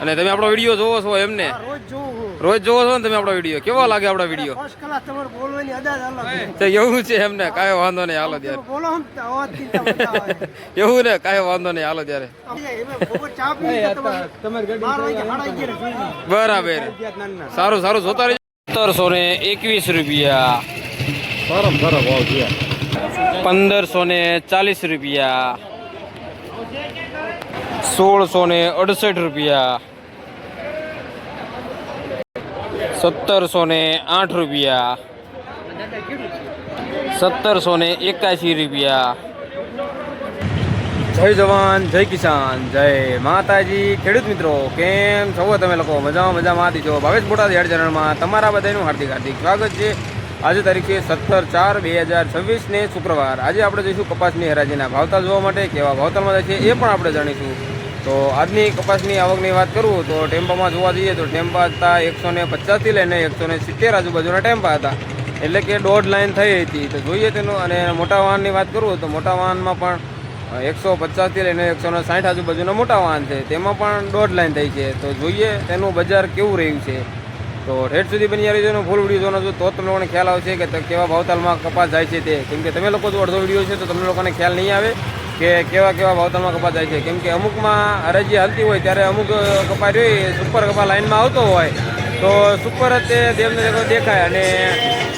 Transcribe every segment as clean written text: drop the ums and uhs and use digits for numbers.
અને તમે આપણો વિડીયો જોવો છો એમને રોજ જોવો છો ને તમે આપણો વિડીયો કેવો લાગે આપણો વિડીયો તો એવું છે એમને કાંઈ વાંધો નહીં હાલો ત્યારે એવું ને કાંઈ વાંધો નહીં હાલો ત્યારે બરાબર સારું સારું જોતા રહેજો 1721 રૂપિયા 1540 રૂપિયા 1668 રૂપિયા 1708 રૂપિયા 1781 રૂપિયા જય જવાન જય કિસાન જય માતાજી ખેડૂત મિત્રો કેમ છો તમે લોકો મજામાં દીજો ભાવેશ બોટાદ હેડ ચેનલમાં તમારા બધાનું હાર્દિક સ્વાગત છે આજે તારીખે 17/4/2026 ને શુક્રવાર આજે આપણે જઈશું કપાસની હરાજીના ભાવતાલ જોવા માટે કેવા ભાવતાલમાં જાય છે એ પણ આપણે જાણીશું તો આજની કપાસની આવકની વાત કરું તો ટેમ્પામાં જોવા જઈએ તો ટેમ્પા હતા 150 થી લઈને 170 આજુબાજુના ટેમ્પા હતા એટલે કે દોઢ લાઈન થઈ હતી તો જોઈએ તેનું અને મોટા વાહનની વાત કરું તો મોટા વાહનમાં પણ 150 થી લઈને 160 આજુબાજુના મોટા વાહન છે તેમાં પણ દોઢ લાઈન થઈ છે તો જોઈએ તેનું બજાર કેવું રહ્યું છે તો રેટ સુધી બની આવી છે ફૂલ વિડીયો જોવાનો છો તો તમને લોકોને ખ્યાલ આવશે કે કેવા ભાવતાલમાં કપાસ જાય છે તે કેમ કે તમે લોકો જો અડધો વિડીયો છે તો તમને લોકોને ખ્યાલ નહીં આવે કે કેવા ભાવતાલમાં કપાસ જાય છે કેમ કે અમુકમાં હરાજી હાલતી હોય ત્યારે અમુક કપાસ જોઈએ સુપર કપાસ લાઈનમાં આવતો હોય તો સુપર જ તે દેવને દેખાય અને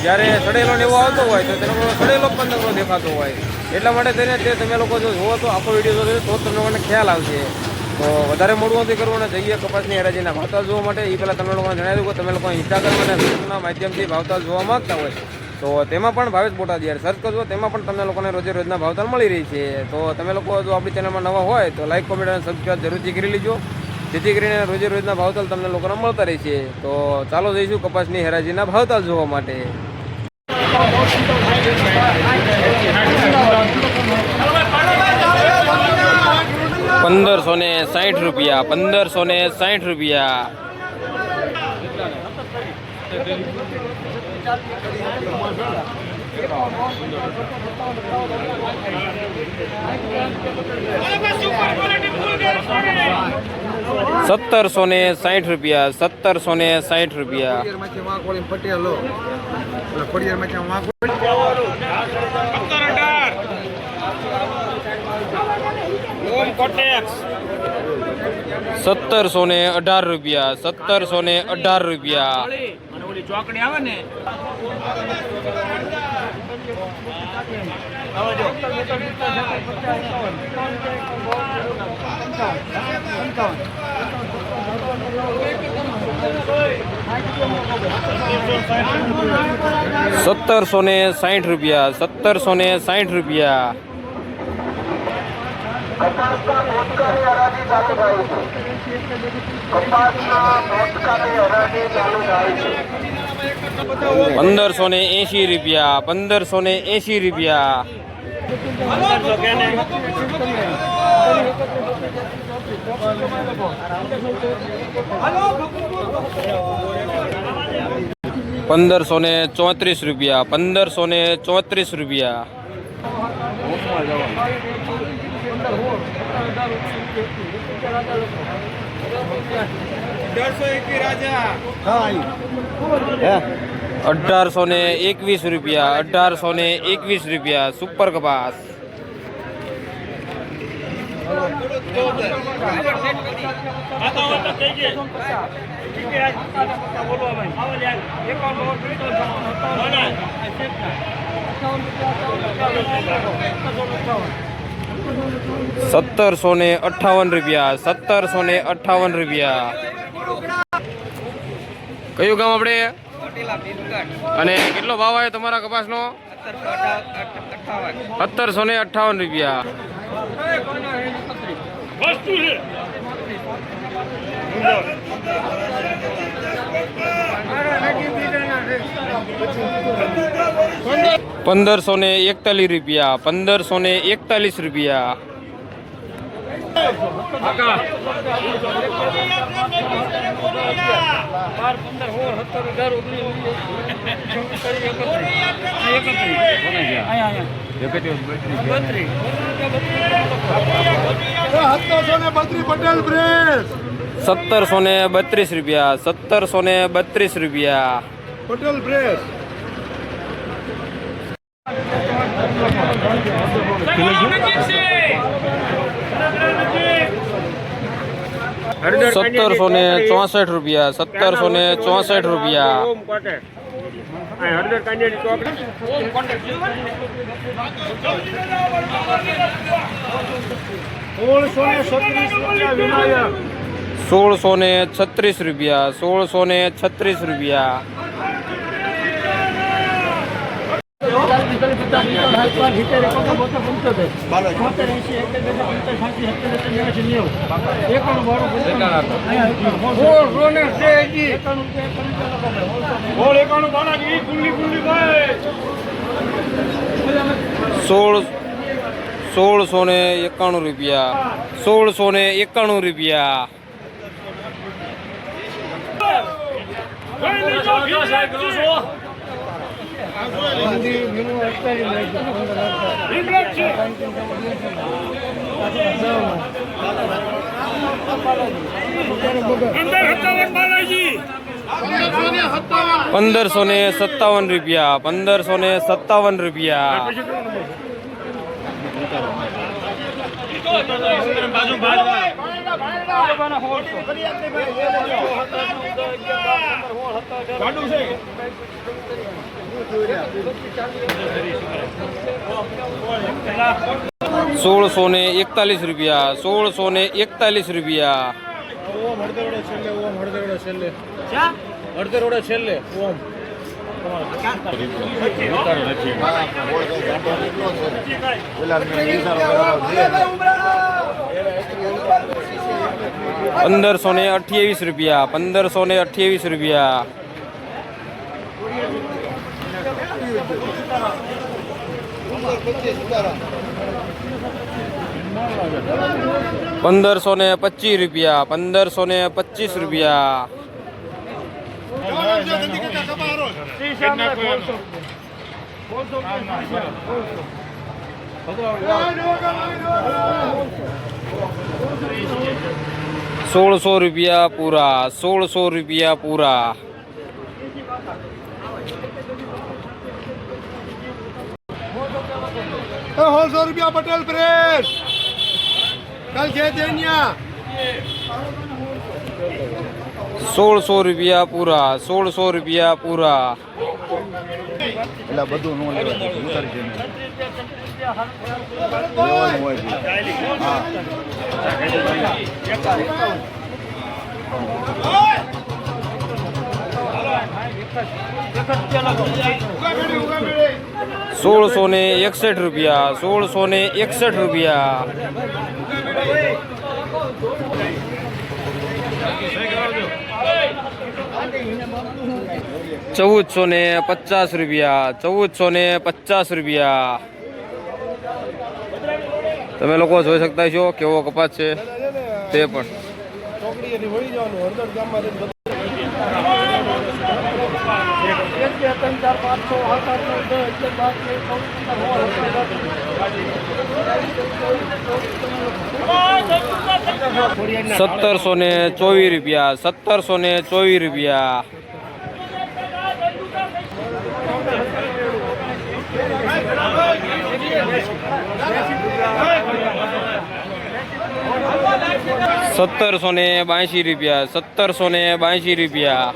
જ્યારે સડેલો ને એવો આવતો હોય તો તેનો સડેલો પણ દેખાતો હોય એટલા માટે તેને તે તમે લોકો જો જુઓ તો આખો વિડીયો જોશો તો તમને લોકોને ખ્યાલ આવશે તો વધારે મોડું નથી કરવું અને જઈએ કપાસની હરાજીના ભાવતાલ જોવા માટે એ પહેલાં તમે લોકોને જણાવી દઉં કે તમે લોકો ઇન્સ્ટાગ્રામ અને ફેસબુકના માધ્યમથી ભાવતાલ જોવા માગતા હોય તો તેમાં પણ ભાવેશ બોટાદ યાર સર્ચ કરજો તેમાં પણ તમને લોકોને રોજના ભાવતાલ મળી રહી છે તો તમે લોકો જો આપણી ચેનલમાં નવા હોય તો લાઈક કોમેન્ટ અને સબસ્ક્રાઈબ જરૂરથી કરી લેજો જેથી કરીને રોજના ભાવતાલ તમને લોકોને મળતા રહે છે તો ચાલો જઈશું કપાસની હરાજીના ભાવતાલ જોવા માટે 1560 રૂપિયા 1560 રૂપિયા 1760 રૂપિયા 1760 રૂપિયા 1718 રૂપિયા 1718 રૂપિયા ચોકડી આવે ને 1760 રૂપિયા 1760 રૂપિયા 1580 રૂપિયા 1580 રૂપિયા 1534 રૂપિયા 1534 રૂપિયા 1821 રૂપિયા 1821 રૂપિયા સુપર કપાસ 1758 રૂપિયા 1758 રૂપિયા કયું ગામ આપણે અને કેટલો ભાવ આવે તમારા કપાસનો 1758 રૂપિયા 1541 રૂપિયા 1541 રૂપિયા 732 પટેલ બ્રેસ 1732 રૂપિયા, 1732 રૂપિયા. પટેલ પ્રેસ ₹1764 રૂપિયા, ₹1764. 1636 રૂપિયા, 1636 રૂપિયા. ₹1691 રૂપિયા, ₹1691 રૂપિયા. ₹1557 રૂપિયા, ₹1557 રૂપિયા. ₹1641 રૂપિયા, ₹1641 રૂપિયા. છેલ્લે 1528 રૂપિયા, 1528 રૂપિયા. 1525 રૂપિયા, 1525 રૂપિયા. ₹1600 પૂરા, ₹1600 પૂરા. ₹1600 પટેલ પ્રેસ કલ છે દેનિયા ₹1600 પૂરા, ₹1600 પૂરા. એટલે બધું નો લેવાય ઉતારી દે લેવાનું હોય છે. ₹1661 ₹1661. 1450 રૂપિયા, 1450 રૂપિયા. તમે લોકો જોઈ શકતા છો કેવો કપાસ છે તે પણ. ₹1724, ₹1724. ₹1782, ₹1782.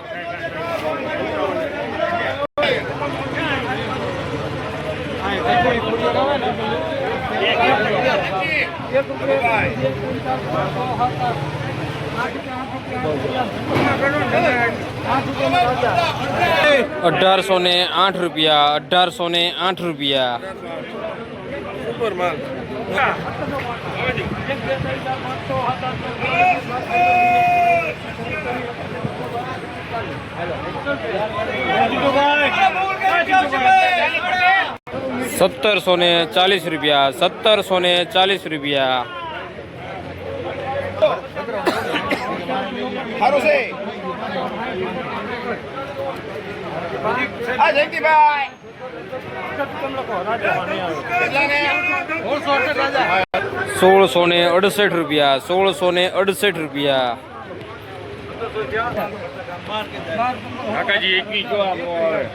₹1808, ₹1808. સુપર માલ ₹1740, ₹1740. સારું છે આ જયંતિભાઈ ₹1668, ₹1668. કાકાજી એકની જો આપો હવે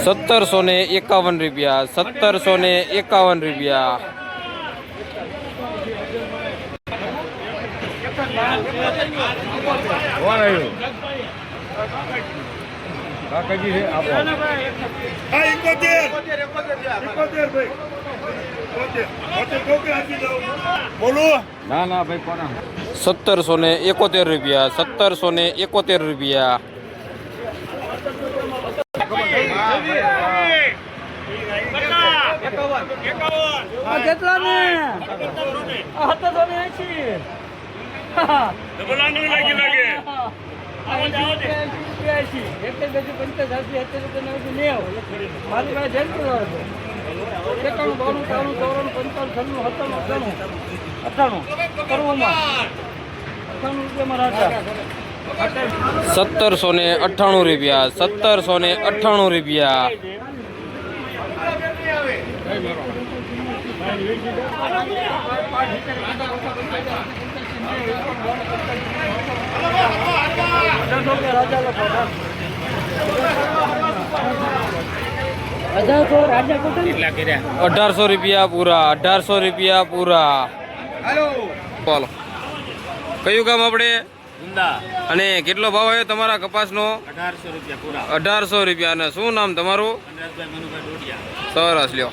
₹1751 ₹1751 કાકાજી છે આપો ના ના ભાઈ કોના ₹1771 ₹1771 કેટલા ને 1780 ₹1798 ₹1800 પૂરા ₹1800 પૂરા બોલો કયું ગામ આપણે અને કેટલો ભાવ આવ્યો તમારા કપાસનો ₹1800 અને શું નામ તમારું સરસ લ્યો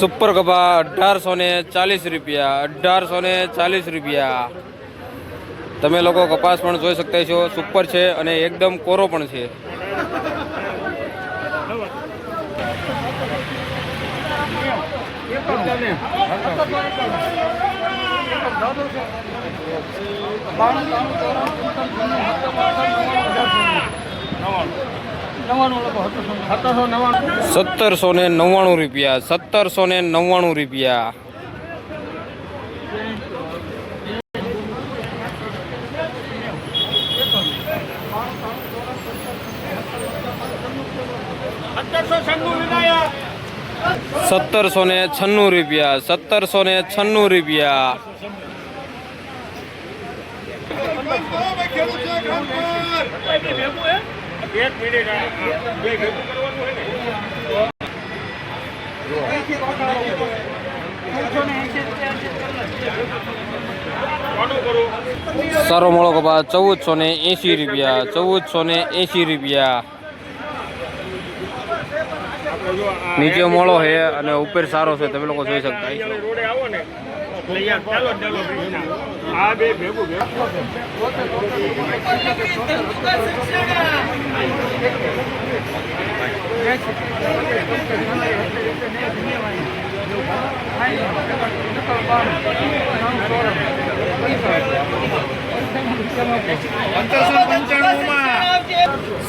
સુપર કપા ₹1840 તમે લોકો કપાસ પણ જોઈ શકતા છો સુપર છે અને એકદમ કોરો પણ છે ₹1799 ₹1796 સારો મોળો કપા ₹1480 નીચે મોળો છે અને ઉપર સારો છે તમે લોકો જોઈ શકતા છો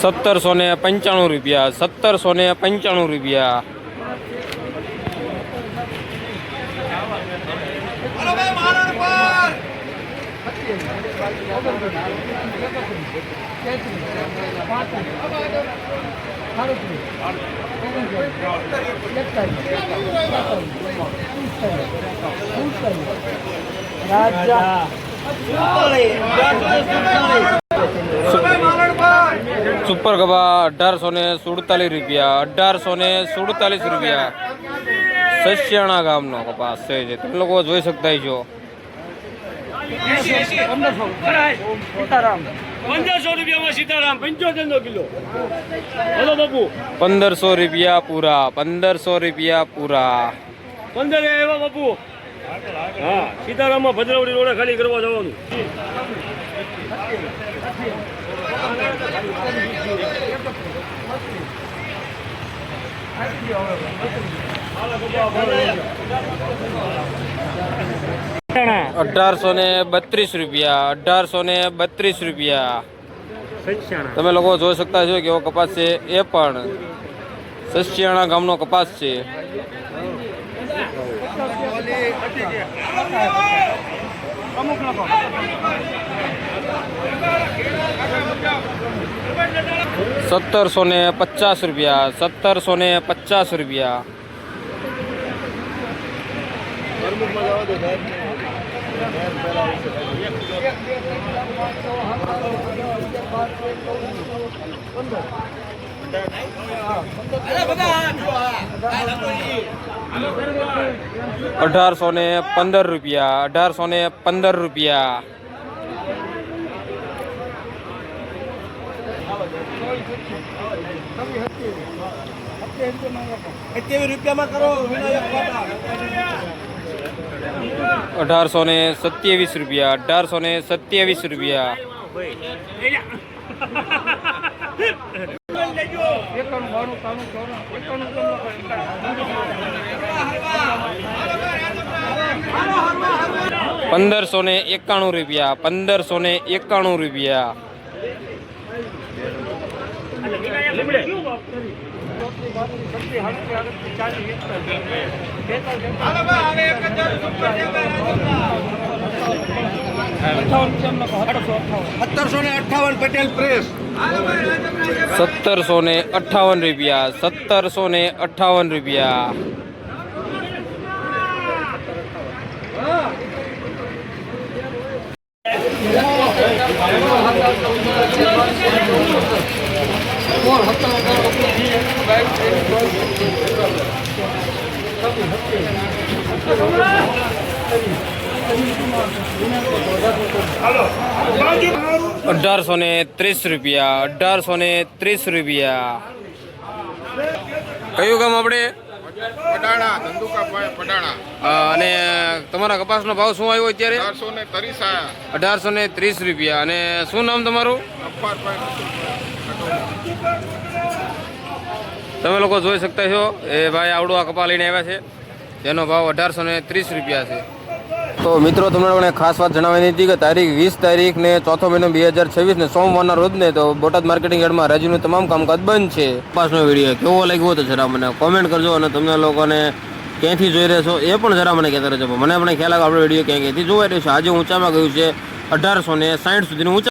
₹1795 સુપર કપા ₹1847 સસ્યાણા ગામનો કપાસ છે જે તમે લોકો જોઈ શકતા છો સીતારામ 75 કિલો બોલો બાપુ ₹1500 પૂરા પૂરા 15 એવા બાપુ હા સીતારામમાં ભદ્રાવડી રોડે ખાલી કરવા જવાનું ₹1832 ₹1832 તમે લોકો જોઈ શકતા છો કેવો કપાસ છે, એ પણ સસ્યાણા ગામનો કપાસ છે. ₹1750, ₹1750. ₹1815, ₹1815. ₹1827, ₹1827. ₹1591, ₹1591. પટેલ પ્રેસ ₹1758, ₹1758. ₹1830, ₹1830. કયું ગામ આપણે? પડાણા ધંધુકાભાઈ પડાણા અને તમારા કપાસનો ભાવ શું આવ્યો અત્યારે? 430 ₹1830. આયા. અને શું નામ તમારું? તમે લોકો જોઈ શકતા છો એ ભાઈ આવડું આ કપા લઈને આવ્યા છે, જેનો ભાવ ₹1830 છે. તો મિત્રો તમને લોકોને ખાસ વાત જણાવવાની હતી કે તારીખ 20 તારીખ ને 4 મહિનો 2026 ને સોમવારના રોજ ને તો બોટાદ માર્કેટિંગ યાર્ડમાં રાજીનું તમામ કામકાજ બંધ છે. કપાસનો વિડીયો કેવો લાગ્યો તો જરા મને કોમેન્ટ કરજો, અને તમને લોકોને ક્યાંથી જોઈ રહ્યા છો એ પણ જરા મને કહેતા રહેજો. મને પણ ખ્યાલ આવે આપણો વિડીયો ક્યાંથી જોવાઈ રહ્યો છે. આજે ઊંચામાં ગયું છે 1860 સુધીનું ઊંચા.